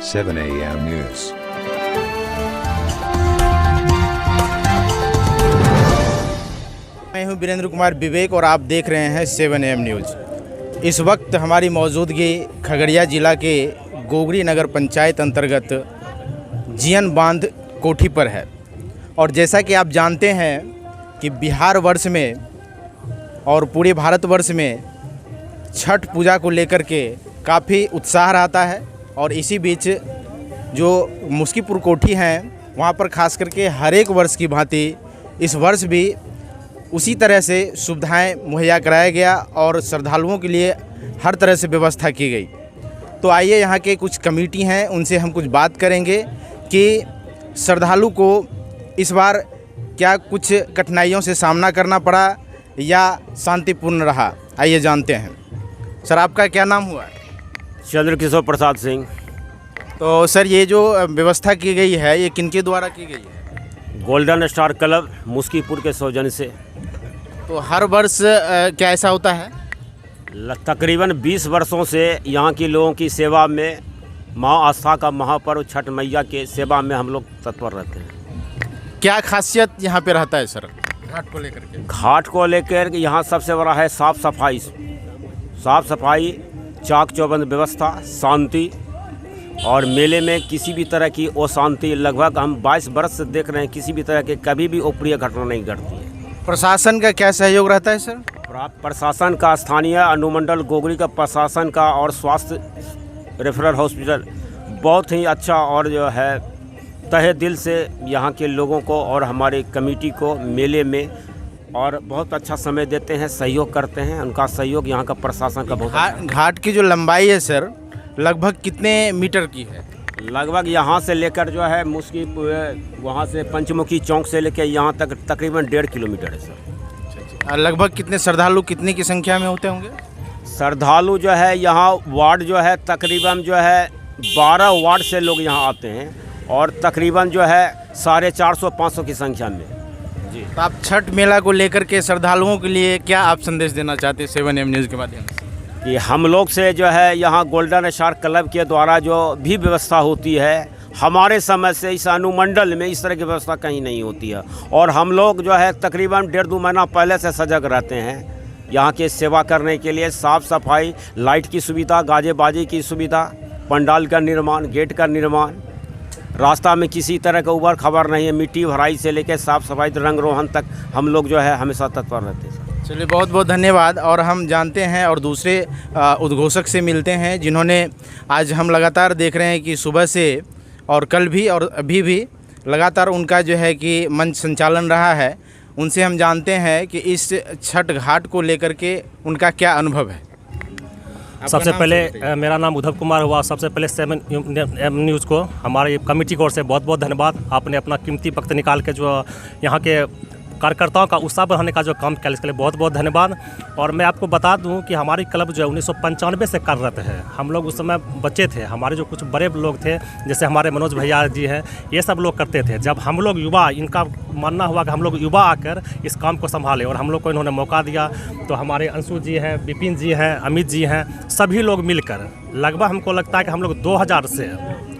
7 AM News. मैं हूं वीरेंद्र कुमार विवेक और आप देख रहे हैं 7 AM न्यूज़। इस वक्त हमारी मौजूदगी खगड़िया जिला के गोगरी नगर पंचायत अंतर्गत जियन बांध कोठी पर है। और जैसा कि आप जानते हैं कि बिहार वर्ष में और पूरे भारतवर्ष में छठ पूजा को लेकर के काफ़ी उत्साह रहता है। और इसी बीच जो मुस्कीपुर कोठी हैं वहाँ पर खास करके हर एक वर्ष की भांति इस वर्ष भी उसी तरह से सुविधाएं मुहैया कराया गया और श्रद्धालुओं के लिए हर तरह से व्यवस्था की गई। तो आइए यहाँ के कुछ कमेटी हैं उनसे हम कुछ बात करेंगे कि श्रद्धालु को इस बार क्या कुछ कठिनाइयों से सामना करना पड़ा या शांतिपूर्ण रहा। आइए जानते हैं। सर, आपका क्या नाम हुआ? चंद्रकिशोर प्रसाद सिंह। तो सर, ये जो व्यवस्था की गई है ये किनके द्वारा की गई है? गोल्डन स्टार क्लब मुस्कीपुर के सौजन्य से। तो हर वर्ष क्या ऐसा होता है? तकरीबन 20 वर्षों से यहाँ के लोगों की सेवा में माँ आस्था का महापर्व छठ मैया के सेवा में हम लोग तत्पर रहते हैं। क्या खासियत यहाँ पे रहता है सर घाट को लेकर के? घाट को लेकर यहाँ सबसे बड़ा है साफ़ सफाई, चाक चौबंद व्यवस्था, शांति। और मेले में किसी भी तरह की अशांति लगभग हम 22 वर्ष से देख रहे हैं, किसी भी तरह के कभी भी अप्रिय घटना नहीं घटती है। प्रशासन का क्या सहयोग रहता है सर? प्रशासन का, स्थानीय अनुमंडल गोगरी का प्रशासन का और स्वास्थ्य रेफरल हॉस्पिटल बहुत ही अच्छा और जो है तहे दिल से यहाँ के लोगों को और हमारे कमेटी को मेले में और बहुत अच्छा समय देते हैं, सहयोग करते हैं। उनका सहयोग यहाँ का प्रशासन का बहुत। घाट की जो लंबाई है सर लगभग कितने मीटर की है? लगभग यहाँ से लेकर जो है वहाँ से पंचमुखी चौक से लेकर यहाँ तक तकरीबन 1.5 किलोमीटर है सर। लगभग कितने श्रद्धालु कितनी की संख्या में होते होंगे? श्रद्धालु जो है यहाँ वार्ड जो है तकरीबन जो है 12 वार्ड से लोग यहाँ आते हैं और तकरीबन जो है 450-500 की संख्या में जी। तो आप छठ मेला को लेकर के श्रद्धालुओं के लिए क्या आप संदेश देना चाहते हैं 7 AM न्यूज़ के माध्यम से? कि हम लोग से जो है यहाँ गोल्डन स्टार क्लब के द्वारा जो भी व्यवस्था होती है हमारे समय से इस अनुमंडल में इस तरह की व्यवस्था कहीं नहीं होती है। और हम लोग जो है तकरीबन 1.5-2 महीना पहले से सजग रहते हैं यहाँ के सेवा करने के लिए। साफ़ सफाई, लाइट की सुविधा, गाजे बाजे की सुविधा, पंडाल का निर्माण, गेट का निर्माण, रास्ता में किसी तरह का उबड़ खबर नहीं है। मिट्टी भराई से लेकर साफ़ सफाई रंग रोहन तक हम लोग जो है हमेशा तत्पर रहते हैं। चलिए, बहुत बहुत धन्यवाद। और हम जानते हैं और दूसरे उद्घोषक से मिलते हैं जिन्होंने आज हम लगातार देख रहे हैं कि सुबह से और कल भी और अभी भी लगातार उनका जो है कि मंच संचालन रहा है। उनसे हम जानते हैं कि इस छठ घाट को लेकर के उनका क्या अनुभव है। सबसे पहले मेरा नाम उद्धव कुमार हुआ। सबसे पहले 7 AM न्यूज़ को हमारे कमेटी की ओर से बहुत बहुत धन्यवाद। आपने अपना कीमती वक्त निकाल के जो यहाँ के कार्यकर्ताओं का उत्साह बढ़ाने का जो काम किया इसके लिए बहुत बहुत धन्यवाद। और मैं आपको बता दूं कि हमारी क्लब जो है 1995 से कार्यरत है। हम लोग उस समय बच्चे थे, हमारे जो कुछ बड़े लोग थे जैसे हमारे मनोज भैया जी हैं, ये सब लोग करते थे। जब हम लोग युवा, इनका मानना हुआ कि हम लोग युवा आकर इस काम को संभालें और हम लोग को इन्होंने मौका दिया। तो हमारे अंशु जी हैं, विपिन जी हैं, अमित जी हैं, सभी लोग मिलकर लगभग हमको लगता है कि हम लोग 2000 से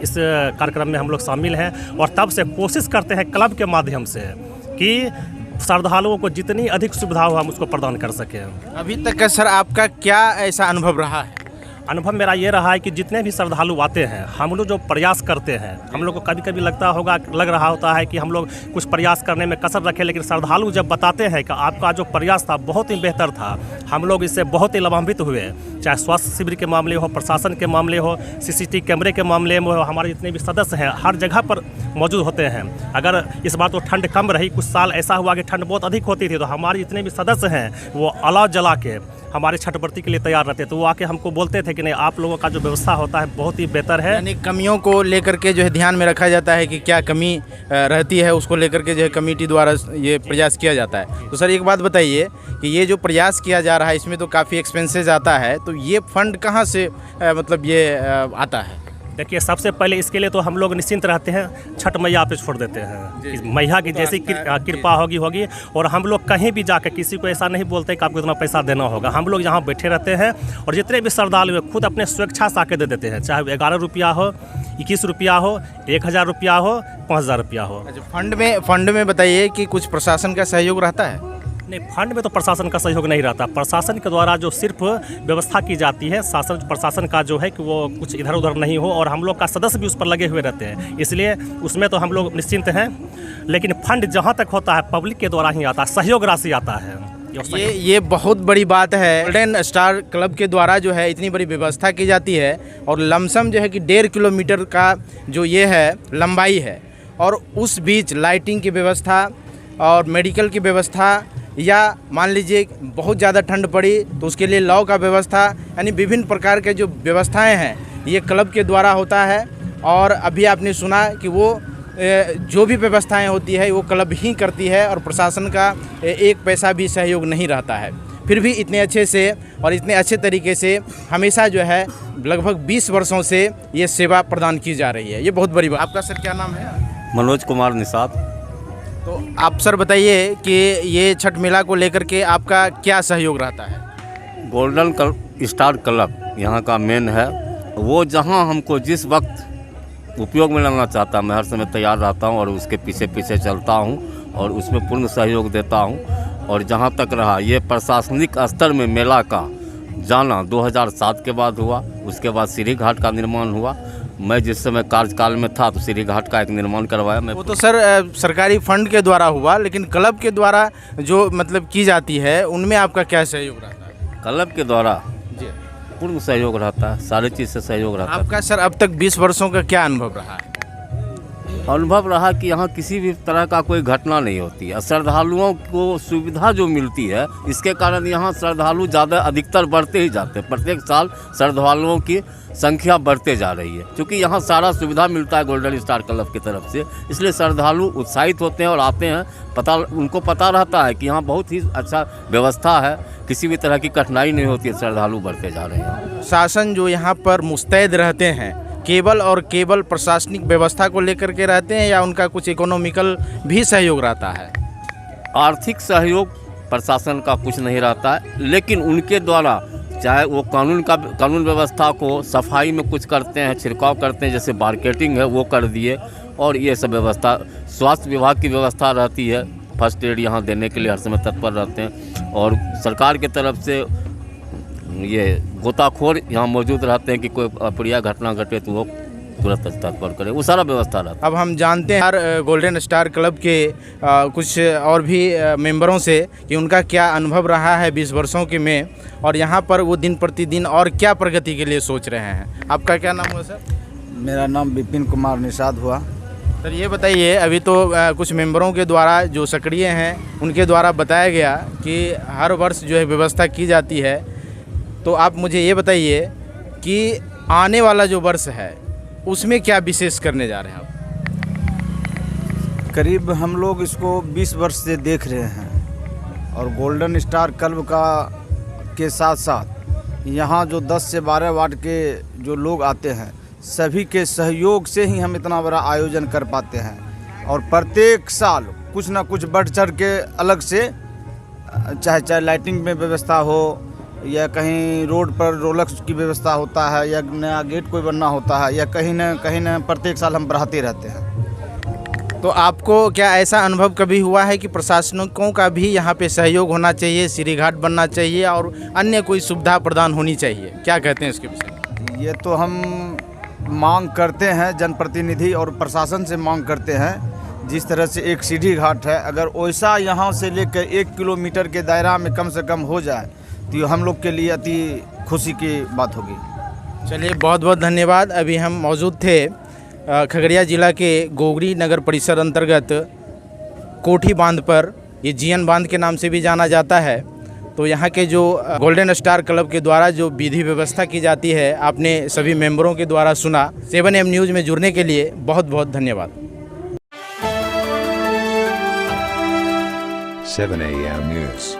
इस कार्यक्रम में हम लोग शामिल हैं। और तब से कोशिश करते हैं क्लब के माध्यम से कि श्रद्धालुओं को जितनी अधिक सुविधा हो हम उसको प्रदान कर सकें। अभी तक का सर आपका क्या ऐसा अनुभव रहा है? अनुभव मेरा ये रहा है कि जितने भी श्रद्धालु आते हैं हम लोग जो प्रयास करते हैं, हम लोग को कभी कभी लग रहा होता है कि हम लोग कुछ प्रयास करने में कसर रखें, लेकिन श्रद्धालु जब बताते हैं कि आपका जो प्रयास था बहुत ही बेहतर था, हम लोग इससे बहुत ही लाभान्वित हुए। चाहे स्वास्थ्य शिविर के मामले हो, प्रशासन के मामले हो, CCTV कैमरे के मामले में हो, हमारे जितने भी सदस्य हैं हर जगह पर मौजूद होते हैं। अगर इस बार तो ठंड कम रही, कुछ साल ऐसा हुआ कि ठंड बहुत अधिक होती थी, तो हमारे जितने भी सदस्य हैं वो अलाव जला के हमारे छठ व्रती के लिए तैयार रहते। तो वो आके हमको बोलते थे कि नहीं, आप लोगों का जो व्यवस्था होता है बहुत ही बेहतर है। यानी कमियों को लेकर के जो है ध्यान में रखा जाता है कि क्या कमी रहती है, उसको लेकर के जो है कमेटी द्वारा ये प्रयास किया जाता है। तो सर एक बात बताइए कि ये जो प्रयास किया जा रहा है इसमें तो काफ़ी एक्सपेंसेस आता है, तो ये फंड कहाँ से मतलब ये आता है? देखिए, सबसे पहले इसके लिए तो हम लोग निश्चिंत रहते हैं, छठ मैया पे छोड़ देते हैं। मैया की जैसी कृपा होगी और हम लोग कहीं भी जाकर किसी को ऐसा नहीं बोलते कि आपको इतना पैसा देना होगा। हम लोग यहाँ बैठे रहते हैं और जितने भी श्रद्धालु खुद अपने स्वेच्छा से आके दे देते हैं, चाहे 11 रुपया हो 21 रुपया हो, 1000 रुपया हो, 5000 रुपया हो। अच्छा, फंड में बताइए कि कुछ प्रशासन का सहयोग रहता है? नहीं, फंड में तो प्रशासन का सहयोग नहीं रहता। प्रशासन के द्वारा जो सिर्फ व्यवस्था की जाती है, प्रशासन का जो है कि वो कुछ इधर उधर नहीं हो, और हम लोग का सदस्य भी उस पर लगे हुए रहते हैं, इसलिए उसमें तो हम लोग निश्चिंत हैं। लेकिन फंड जहाँ तक होता है पब्लिक के द्वारा ही आता है, सहयोग राशि आता है। ये बहुत बड़ी बात है। गोल्डन स्टार क्लब के द्वारा जो है इतनी बड़ी व्यवस्था की जाती है, और लमसम जो है कि 1.5 किलोमीटर का जो ये है लंबाई है, और उस बीच लाइटिंग की व्यवस्था और मेडिकल की व्यवस्था, या मान लीजिए बहुत ज़्यादा ठंड पड़ी तो उसके लिए लॉ का व्यवस्था, यानी विभिन्न प्रकार के जो व्यवस्थाएं हैं ये क्लब के द्वारा होता है। और अभी आपने सुना कि वो जो भी व्यवस्थाएं होती है वो क्लब ही करती है, और प्रशासन का एक पैसा भी सहयोग नहीं रहता है। फिर भी इतने अच्छे से और इतने अच्छे तरीके से हमेशा जो है लगभग 20 वर्षों से ये सेवा प्रदान की जा रही है। ये बहुत बड़ी बात। आपका सर क्या नाम है? मनोज कुमार निषाद। तो आप सर बताइए कि ये छठ मेला को लेकर के आपका क्या सहयोग रहता है? गोल्डन स्टार क्लब यहाँ का मेन है। वो जहाँ हमको जिस वक्त उपयोग में लाना चाहता मैं हर समय तैयार रहता हूँ और उसके पीछे पीछे चलता हूँ और उसमें पूर्ण सहयोग देता हूँ। और जहाँ तक रहा ये प्रशासनिक स्तर में मेला का जाना 2007 के बाद हुआ, उसके बाद सीढ़ी घाट का निर्माण हुआ। मैं जिस समय कार्यकाल में था तो सीढ़ी घाट का एक निर्माण करवाया। मैं वो तो सर सरकारी फंड के द्वारा हुआ, लेकिन क्लब के द्वारा जो मतलब की जाती है उनमें आपका क्या सहयोग रहता है? क्लब के द्वारा जी पूर्ण सहयोग रहता है, सारी चीज़ से सहयोग रहता है। आपका सर अब तक 20 वर्षों का क्या अनुभव रहा है? अनुभव रहा कि यहाँ किसी भी तरह का कोई घटना नहीं होती है। श्रद्धालुओं को सुविधा जो मिलती है इसके कारण यहाँ श्रद्धालु ज़्यादा अधिकतर बढ़ते ही जाते हैं। प्रत्येक साल श्रद्धालुओं की संख्या बढ़ते जा रही है, क्योंकि यहाँ सारा सुविधा मिलता है गोल्डन स्टार क्लब की तरफ से, इसलिए श्रद्धालु उत्साहित होते हैं और आते हैं। उनको पता रहता है कि यहाँ बहुत ही अच्छा व्यवस्था है, किसी भी तरह की कठिनाई नहीं होती है, श्रद्धालु बढ़ते जा रहे हैं। शासन जो यहाँ पर मुस्तैद रहते हैं केवल प्रशासनिक व्यवस्था को लेकर के रहते हैं, या उनका कुछ इकोनॉमिकल भी सहयोग रहता है? आर्थिक सहयोग प्रशासन का कुछ नहीं रहता है, लेकिन उनके द्वारा चाहे वो कानून व्यवस्था को सफाई में कुछ करते हैं, छिड़काव करते हैं, जैसे मार्केटिंग है वो कर दिए, और ये सब व्यवस्था स्वास्थ्य विभाग की व्यवस्था रहती है, फर्स्ट एड यहाँ देने के लिए हर समय तत्पर रहते हैं। और सरकार की तरफ से ये गोताखोर यहाँ मौजूद रहते हैं कि कोई अप्रिय घटना घटे तो वो तुरंत तत्पर करे, वो सारा व्यवस्था रहता है। अब हम जानते हैं गोल्डन स्टार क्लब के कुछ और भी मेंबरों से कि उनका क्या अनुभव रहा है 20 वर्षों के में, और यहाँ पर वो दिन प्रतिदिन और क्या प्रगति के लिए सोच रहे हैं। आपका क्या नाम हुआ सर? मेरा नाम विपिन कुमार निषाद हुआ। सर ये बताइए, अभी तो कुछ मेंबरों के द्वारा जो सक्रिय हैं उनके द्वारा बताया गया कि हर वर्ष जो है व्यवस्था की जाती है, तो आप मुझे ये बताइए कि आने वाला जो वर्ष है उसमें क्या विशेष करने जा रहे हैं आप? करीब हम लोग इसको 20 वर्ष से देख रहे हैं, और गोल्डन स्टार क्लब के साथ साथ यहाँ जो 10 से 12 वार्ड के जो लोग आते हैं सभी के सहयोग से ही हम इतना बड़ा आयोजन कर पाते हैं। और प्रत्येक साल कुछ ना कुछ बढ़ चढ़ के अलग से, चाहे लाइटिंग में व्यवस्था हो, या कहीं रोड पर रोलक्स की व्यवस्था होता है, या नया गेट कोई बनना होता है, या कहीं न प्रत्येक साल हम बढ़ाते रहते हैं। तो आपको क्या ऐसा अनुभव कभी हुआ है कि प्रशासनिकों का भी यहाँ पे सहयोग होना चाहिए, सीढ़ी घाट बनना चाहिए और अन्य कोई सुविधा प्रदान होनी चाहिए? क्या कहते हैं इसके विषय? ये तो हम मांग करते हैं, जनप्रतिनिधि और प्रशासन से मांग करते हैं। जिस तरह से एक सीढ़ी घाट है, अगर वैसा यहाँ से लेकर 1 किलोमीटर के दायरा में कम से कम हो जाए तो ये हम लोग के लिए अति खुशी की बात होगी। चलिए, बहुत बहुत धन्यवाद। अभी हम मौजूद थे खगड़िया जिला के गोगरी नगर परिषद अंतर्गत कोठी बांध पर, ये जीएन बांध के नाम से भी जाना जाता है। तो यहाँ के जो गोल्डन स्टार क्लब के द्वारा जो विधि व्यवस्था की जाती है आपने सभी मेंबरों के द्वारा सुना। 7am न्यूज़ में जुड़ने के लिए बहुत बहुत धन्यवाद। 7am News।